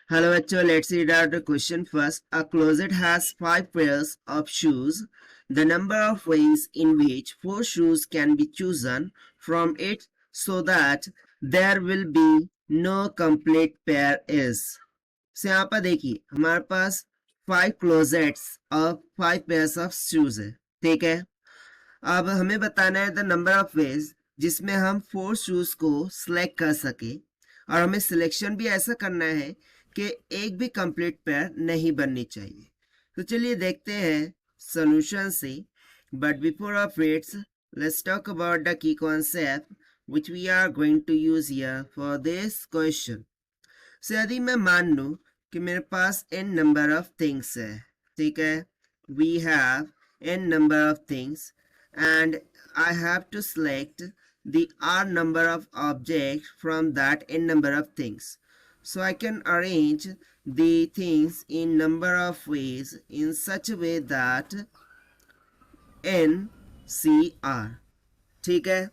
Hello, bachcho. Let's read out the question first. A closet has 5 pairs of shoes. The number of ways in which 4 shoes can be chosen from it so that there will be no complete pair is. So यहाँ पर देखिए हमारे पास 5 closets और 5 pairs of shoes है. ठीक है. अब हमें बताना है द नंबर ऑफ वेज जिसमें हम 4 शूज को सिलेक्ट कर सके और हमें सिलेक्शन भी ऐसा करना है कि एक भी कंप्लीट पेयर नहीं बननी चाहिए. तो चलिए देखते हैं सॉल्यूशन से. But before of its let's talk about the key concept which we are going to use here for this question. So यदि मैं मान लूं कि मेरे पास n number of things है, ठीक है, we have n number of things and I have to select the r number of objects from that n number of things. So I can arrange the things in number of ways in such a way that n c r. ठीक है.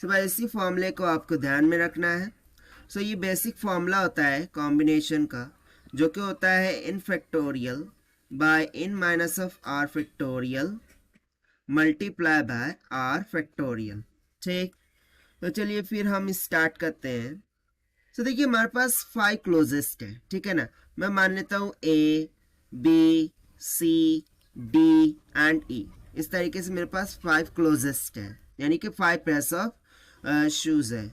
तो भाई इसी फॉर्मूले को आपको ध्यान में रखना है. सो ये बेसिक फॉर्मूला होता है कॉम्बिनेशन का, जो कि होता है n factorial by n minus of r factorial multiply by r factorial. ठीक. तो चलिए फिर हम स्टार्ट करते हैं. तो देखिए हमारे पास 5 क्लोजेस्ट है. ठीक है ना. मैं मान लेता हूँ A B C D and E. इस तरीके से मेरे पास 5 क्लोजेस्ट है, यानी कि 5 पेयर्स ऑफ शूज है.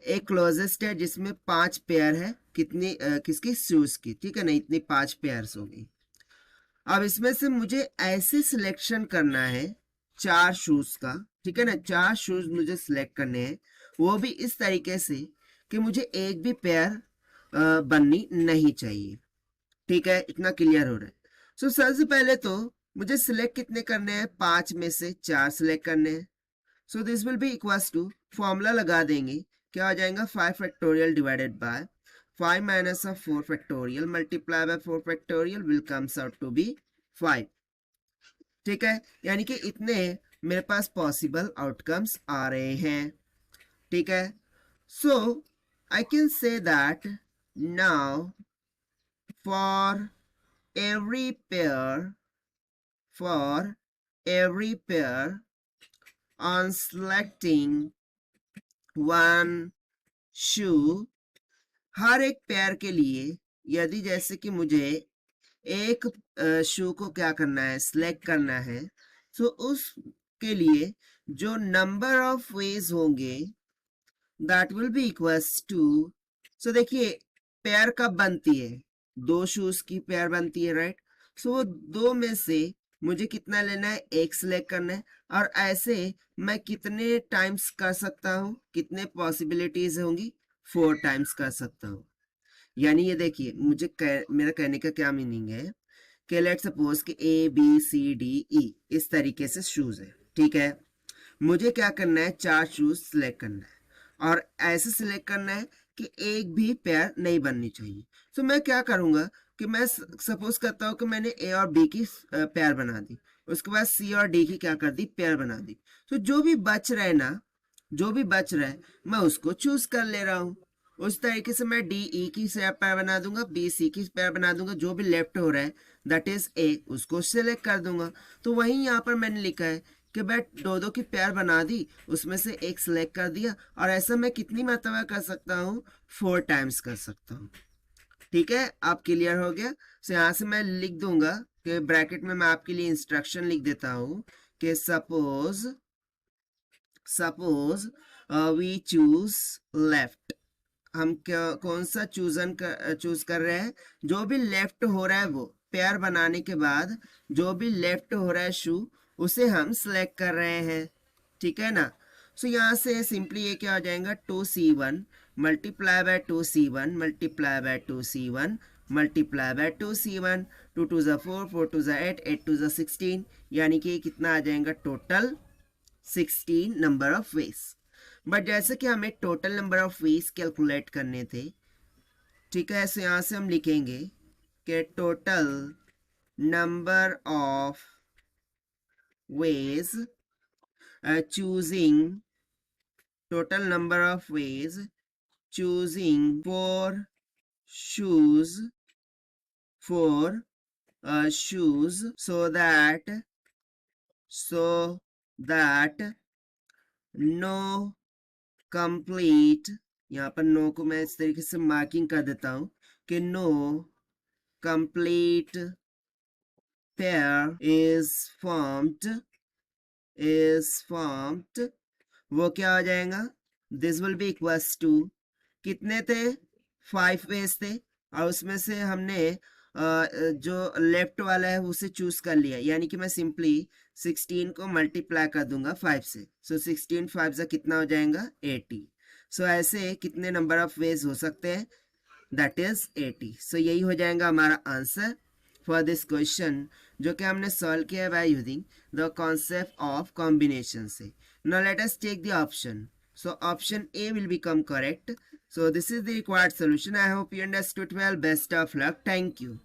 एक क्लोजेस्ट है जिसमें 5 पेयर है. कितनी किसकी? शूज की. ठीक है ना. इतनी 5 पेयर्स हो गई. अब इसमें से मुझे ऐसे सिलेक्शन करना है 4 शूज का. ठीक है ना. 4 शूज मुझे सिलेक्ट करने हैं, वो भी इस तरीके से कि मुझे एक भी पेयर बननी नहीं चाहिए. ठीक है. इतना क्लियर हो रहा है. सो सबसे पहले तो मुझे सिलेक्ट कितने करने हैं? 5 में से 4 सिलेक्ट करने हैं. So this will be equals to, formula लगा देंगे, क्या हो जाएगा? 5 factorial divided by 5 minus of 4 factorial multiply by 4 factorial will comes out to be 5. ठीक है. यानी कि इतने मेरे पास पॉसिबल आउटकम्स आ रहे हैं. ठीक है. So I can say that now for every pair on selecting one shoe, हर एक पेयर के लिए यदि जैसे कि मुझे एक शू को क्या करना है? सिलेक्ट करना है. तो उसके लिए जो नंबर ऑफ वेज होंगे that will be equals to. So देखिए पेयर कब बनती है? 2 शूज की पेयर बनती है, राइट. सो वो 2 में से मुझे कितना लेना है? एक सिलेक्ट करना है. और ऐसे मैं कितने टाइम्स कर सकता हूँ? कितने पॉसिबिलिटीज होंगी? 4 टाइम्स कर सकता हूँ. यानी ये देखिए मेरा कहने का क्या मीनिंग है कि लेट सपोज कि ए बी सी डी ई इस तरीके से शूज है. ठीक है. मुझे क्या करना है? 4 शूज सिलेक्ट करना है और ऐसे सिलेक्ट करना है कि एक भी पेयर नहीं बननी चाहिए. तो मैं क्या करूंगा कि मैं सपोज करता हूँ कि मैंने ए और बी की पेयर बना दी, उसके बाद सी और डी की क्या कर दी? पेयर बना दी. तो जो भी बच रहा है ना, जो भी बच रहा है मैं उसको चूज कर ले रहा हूँ. उस तरीके से मैं डी ई की पेयर बना दूंगा, बी सी की पेयर बना दूंगा. जो भी लेफ्ट हो रहा है दैट इज ए, उसको सिलेक्ट कर दूंगा. तो वहीं यहाँ पर मैंने लिखा है कि मैं 2 की पेयर बना दी, उसमें से एक सिलेक्ट कर दिया. और ऐसा मैं कितनी मरतबा कर सकता हूँ? 4 टाइम्स कर सकता हूँ. ठीक है. आप क्लियर हो गया. सो यहाँ से मैं लिख दूंगा कि ब्रैकेट में मैं आपके लिए इंस्ट्रक्शन लिख देता हूँ कि सपोज वी चूज लेफ्ट. हम कौन सा चूज कर रहे हैं? जो भी लेफ्ट हो रहा है वो पेयर बनाने के बाद जो भी लेफ्ट हो रहा है शू, उसे हम सिलेक्ट कर रहे हैं. ठीक है ना. सो यहाँ से सिंपली ये क्या हो जाएगा? 2c1 multiply by 2c1 multiply by 2c1 multiply by 2c1. 2 2 4, 4 2 8, 8 2 16. यानी कि कितना आ जाएगा? Total 16 number of veg. But जैसे कि हमें total number of veg calculate करने थे. ठीक है. ऐसे यहां से हम लिखेंगे कि total number of veg choosing total number of veg choosing 4 shoes for shoes so that no complete, यहाँ पर नो को मैं इस तरीके से मार्किंग कर देता हूं कि no complete pair is formed, वो क्या हो जाएगा, this will be equals to, कितने थे 5 वेज थे और उसमें से हमने जो लेफ्ट वाला है उसे चूज कर लिया, यानी कि मैं सिंपली 16 को मल्टीप्लाई कर दूंगा 5 से, सो 16 5 से कितना हो जाएगा 80। सो ऐसे कितने नंबर ऑफ वेज हो सकते हैं, दैट इज 80। सो यही हो जाएगा हमारा आंसर फॉर दिस क्वेश्चन, जो कि हमने सॉल्व किया by using the concept of combination से। Now let us take the option. So option A will become correct. So this is the required solution. I hope you understood well. Best of luck. Thank you.